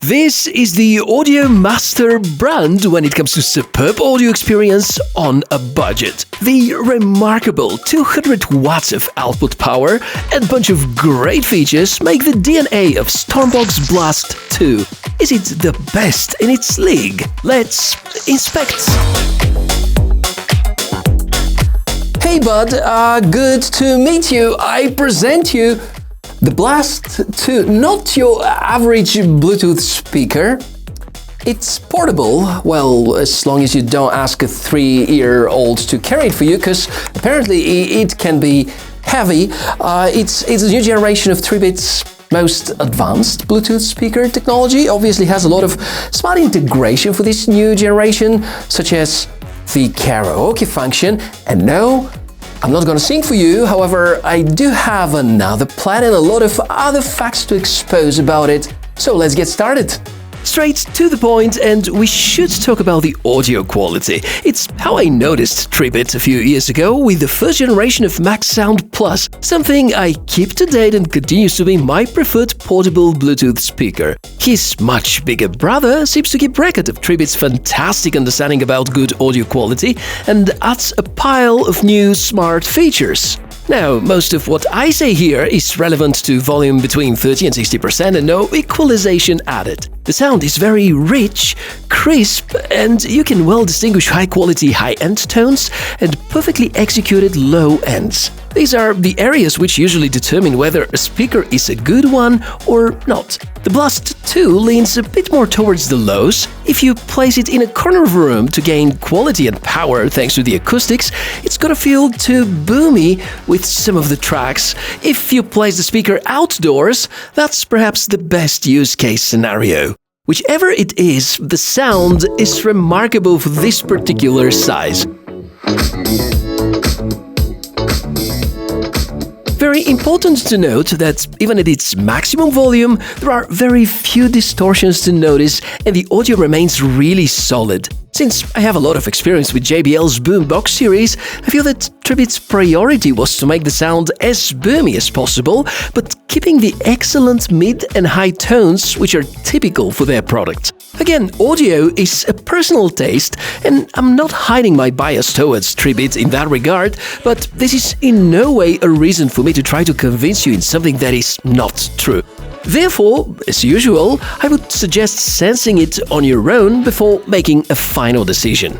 This is the Audio Master brand when it comes to superb audio experience on a budget. The remarkable 200 watts of output power and bunch of great features make the DNA of StormBox Blast 2. Is it the best in its league? Let's inspect. Hey bud, good to meet you. I present you the Blast 2, not your average Bluetooth speaker. It's portable, well, as long as you don't ask a 3-year-old to carry it for you, because apparently it can be heavy. It's a new generation of Tribit's most advanced Bluetooth speaker technology. Obviously has a lot of smart integration for this new generation, such as the karaoke function. And no, I'm not gonna sing for you, however, I do have another plan and a lot of other facts to expose about it. So let's get started. Straight to the point, and we should talk about the audio quality. It's how I noticed Tribit a few years ago with the first generation of Max Sound Plus, something I keep to date and continues to be my preferred portable Bluetooth speaker. His much bigger brother seems to keep record of Tribit's fantastic understanding about good audio quality and adds a pile of new smart features. Now, most of what I say here is relevant to volume between 30 and 60% and no equalization added. The sound is very rich, crisp, and you can well distinguish high-quality high-end tones and perfectly executed low ends. These are the areas which usually determine whether a speaker is a good one or not. The Blast 2 leans a bit more towards the lows. If you place it in a corner of a room to gain quality and power thanks to the acoustics, it's gonna feel too boomy with some of the tracks. If you place the speaker outdoors, that's perhaps the best use case scenario. Whichever it is, the sound is remarkable for this particular size. Very important to note that even at its maximum volume, there are very few distortions to notice and the audio remains really solid. Since I have a lot of experience with JBL's boombox series, I feel that Tribit's priority was to make the sound as boomy as possible, but keeping the excellent mid and high tones which are typical for their product. Again, audio is a personal taste, and I'm not hiding my bias towards Tribit in that regard, but this is in no way a reason for me to try to convince you in something that is not true. Therefore, as usual, I would suggest sensing it on your own before making a final decision.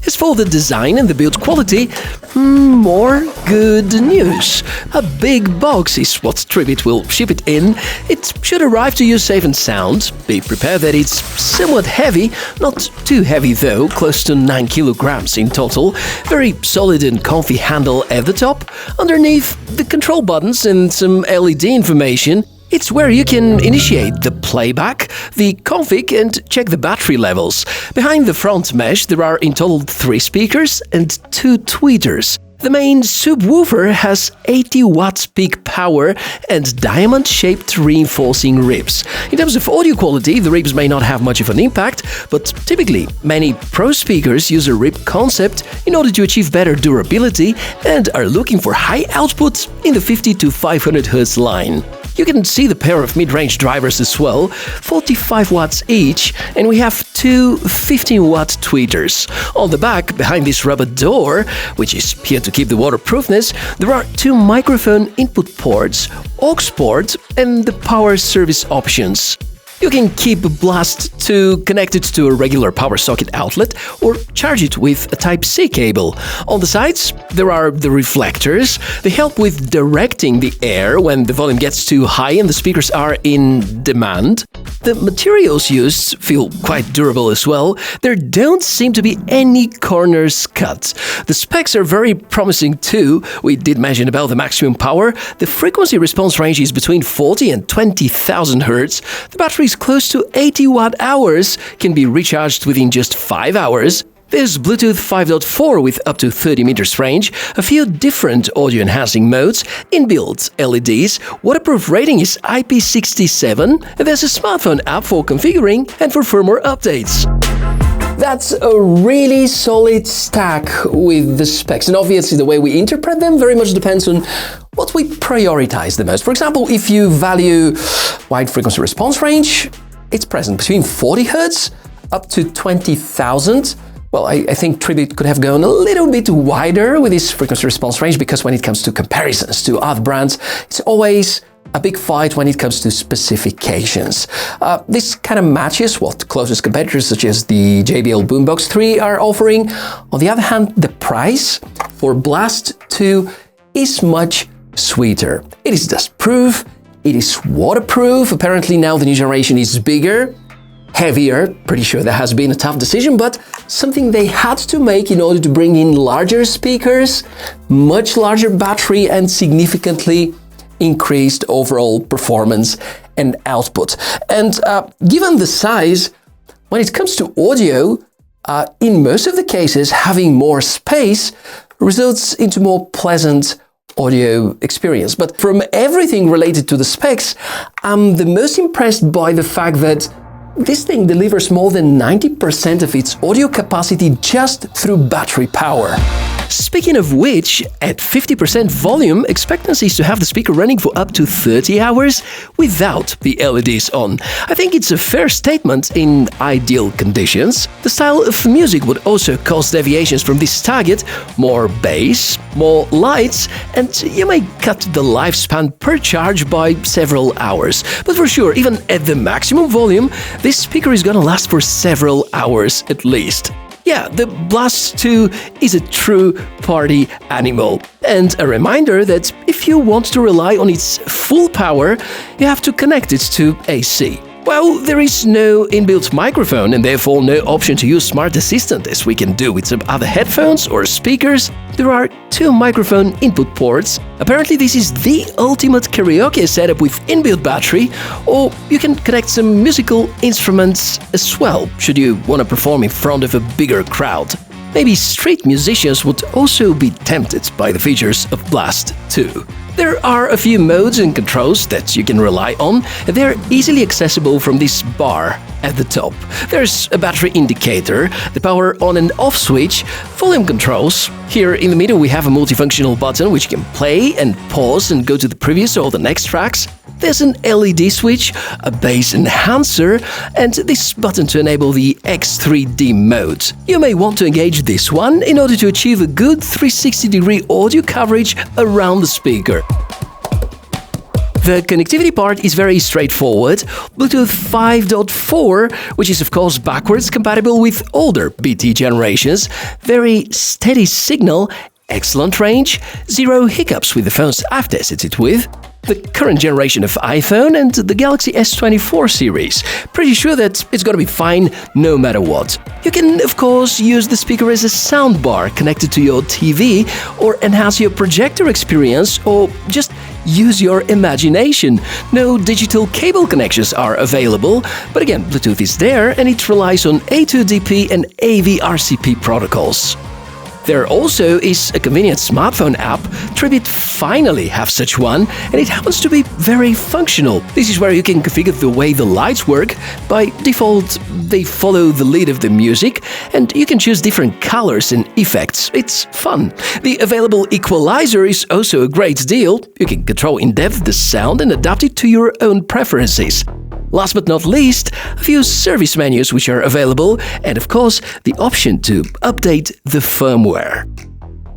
As for the design and the build quality, more good news. A big box is what Tribit will ship it in. It should arrive to you safe and sound. Be prepared that it's somewhat heavy, not too heavy though, close to 9 kilograms in total. Very solid and comfy handle at the top. Underneath, the control buttons and some LED information. It's where you can initiate the playback, the config, and check the battery levels. Behind the front mesh, there are in total 3 speakers and 2 tweeters. The main subwoofer has 80 watts peak power and diamond-shaped reinforcing ribs. In terms of audio quality, the ribs may not have much of an impact, but typically, many pro speakers use a rib concept in order to achieve better durability and are looking for high output in the 50 to 500 Hz line. You can see the pair of mid-range drivers as well, 45 watts each, and we have 2 15-watt tweeters. On the back, behind this rubber door, which is here to keep the waterproofness, there are 2 microphone input ports, aux port, and the power service options. You can keep Blast 2 connected to a regular power socket outlet or charge it with a Type-C cable. On the sides, there are the reflectors. They help with directing the air when the volume gets too high and the speakers are in demand. The materials used feel quite durable as well. There don't seem to be any corners cut. The specs are very promising too. We did mention about the maximum power. The frequency response range is between 40 and 20,000 Hz. The battery is close to 80 watt-hours, can be recharged within just 5 hours. There's Bluetooth 5.4 with up to 30 meters range, a few different audio-enhancing modes, inbuilt LEDs, waterproof rating is IP67, and there's a smartphone app for configuring and for firmware updates. That's a really solid stack with the specs, and obviously the way we interpret them very much depends on what we prioritize the most. For example, if you value wide frequency response range, it's present between 40 Hz up to 20,000. Well, I think Tribit could have gone a little bit wider with its frequency response range, because when it comes to comparisons to other brands, it's always a big fight when it comes to specifications. This kind of matches what closest competitors such as the JBL Boombox 3 are offering. On the other hand, the price for Blast 2 is much sweeter. It is dust-proof, it is waterproof. Apparently now the new generation is bigger, heavier. Pretty sure that has been a tough decision, but something they had to make in order to bring in larger speakers, much larger battery, and significantly increased overall performance and output. And given the size, when it comes to audio, in most of the cases, having more space results into more pleasant audio experience. But from everything related to the specs, I'm the most impressed by the fact that this thing delivers more than 90% of its audio capacity just through battery power. Speaking of which, at 50% volume, expectancy is to have the speaker running for up to 30 hours without the LEDs on. I think it's a fair statement in ideal conditions. The style of music would also cause deviations from this target: more bass, more lights, and you may cut the lifespan per charge by several hours. But for sure, even at the maximum volume, this speaker is gonna last for several hours at least. Yeah, the Blast 2 is a true party animal. And a reminder that if you want to rely on its full power, you have to connect it to AC. Well, there is no inbuilt microphone and therefore no option to use Smart Assistant as we can do with some other headphones or speakers. There are 2 microphone input ports. Apparently this is the ultimate karaoke setup with inbuilt battery, or you can connect some musical instruments as well, should you want to perform in front of a bigger crowd. Maybe street musicians would also be tempted by the features of Blast 2. There are a few modes and controls that you can rely on, and they're easily accessible from this bar at the top. There's a battery indicator, the power on and off switch, volume controls. Here in the middle we have a multifunctional button which you can play and pause and go to the previous or the next tracks. There's an LED switch, a bass enhancer, and this button to enable the X3D mode. You may want to engage this one in order to achieve a good 360-degree audio coverage around the speaker. The connectivity part is very straightforward. Bluetooth 5.4, which is of course backwards compatible with older BT generations, very steady signal, excellent range, 0 hiccups with the phones I've tested it with, the current generation of iPhone and the Galaxy S24 series. Pretty sure that it's gonna be fine no matter what. You can, of course, use the speaker as a soundbar connected to your TV, or enhance your projector experience, or just use your imagination. No digital cable connections are available, but again, Bluetooth is there and it relies on A2DP and AVRCP protocols. There also is a convenient smartphone app. Tribit finally have such one, and it happens to be very functional. This is where you can configure the way the lights work. By default, they follow the lead of the music, and you can choose different colors and effects. It's fun. The available equalizer is also a great deal. You can control in depth the sound and adapt it to your own preferences. Last but not least, a few service menus which are available, and of course, the option to update the firmware.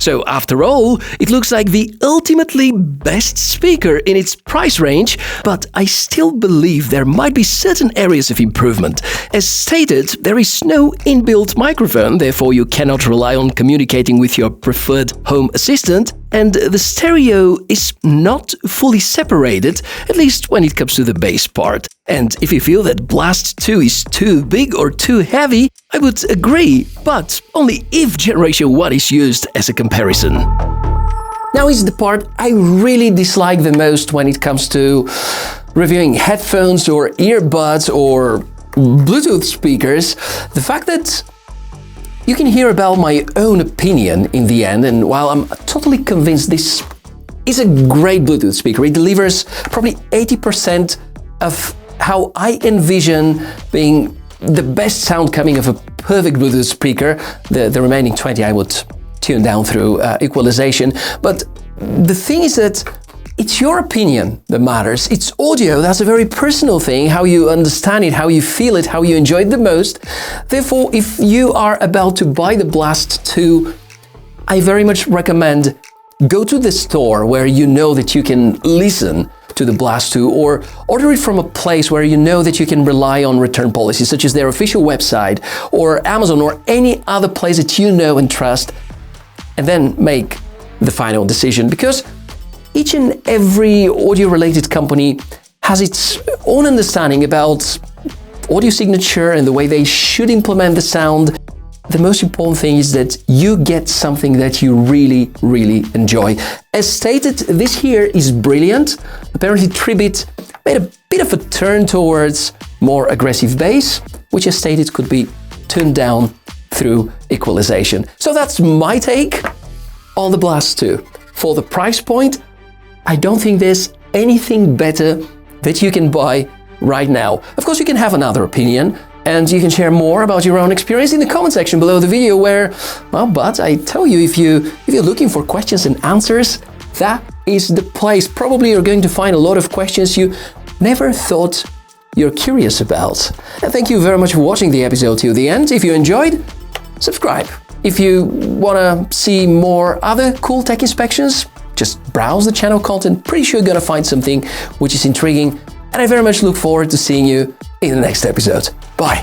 So after all, it looks like the ultimately best speaker in its price range, but I still believe there might be certain areas of improvement. As stated, there is no inbuilt microphone, therefore you cannot rely on communicating with your preferred home assistant, and the stereo is not fully separated, at least when it comes to the bass part. And if you feel that Blast 2 is too big or too heavy, I would agree, but only if Generation 1 is used as a comparison. Now is the part I really dislike the most when it comes to reviewing headphones or earbuds or Bluetooth speakers. The fact that you can hear about my own opinion in the end, and while I'm totally convinced this is a great Bluetooth speaker, it delivers probably 80% of how I envision being the best sound coming of a perfect Bluetooth speaker. The remaining 20 I would tune down through equalization. But the thing is that it's your opinion that matters. It's audio, that's a very personal thing, how you understand it, how you feel it, how you enjoy it the most. Therefore, if you are about to buy the Blast 2, I very much recommend go to the store where you know that you can listen to the Blast 2, or order it from a place where you know that you can rely on return policies, such as their official website, or Amazon, or any other place that you know and trust, and then make the final decision, because each and every audio-related company has its own understanding about audio signature and the way they should implement the sound. The most important thing is that you get something that you really, really enjoy. As stated, this here is brilliant. Apparently Tribit made a bit of a turn towards more aggressive bass, which as stated could be tuned down through equalization. So that's my take on the Blast 2. For the price point, I don't think there's anything better that you can buy right now. Of course, you can have another opinion, and you can share more about your own experience in the comment section below the video where, well, but I tell you, if you're looking for questions and answers, that is the place. Probably you're going to find a lot of questions you never thought you're curious about. And thank you very much for watching the episode till the end. If you enjoyed, subscribe. If you want to see more other cool tech inspections, just browse the channel content. Pretty sure you're going to find something which is intriguing. And I very much look forward to seeing you in the next episode. Bye.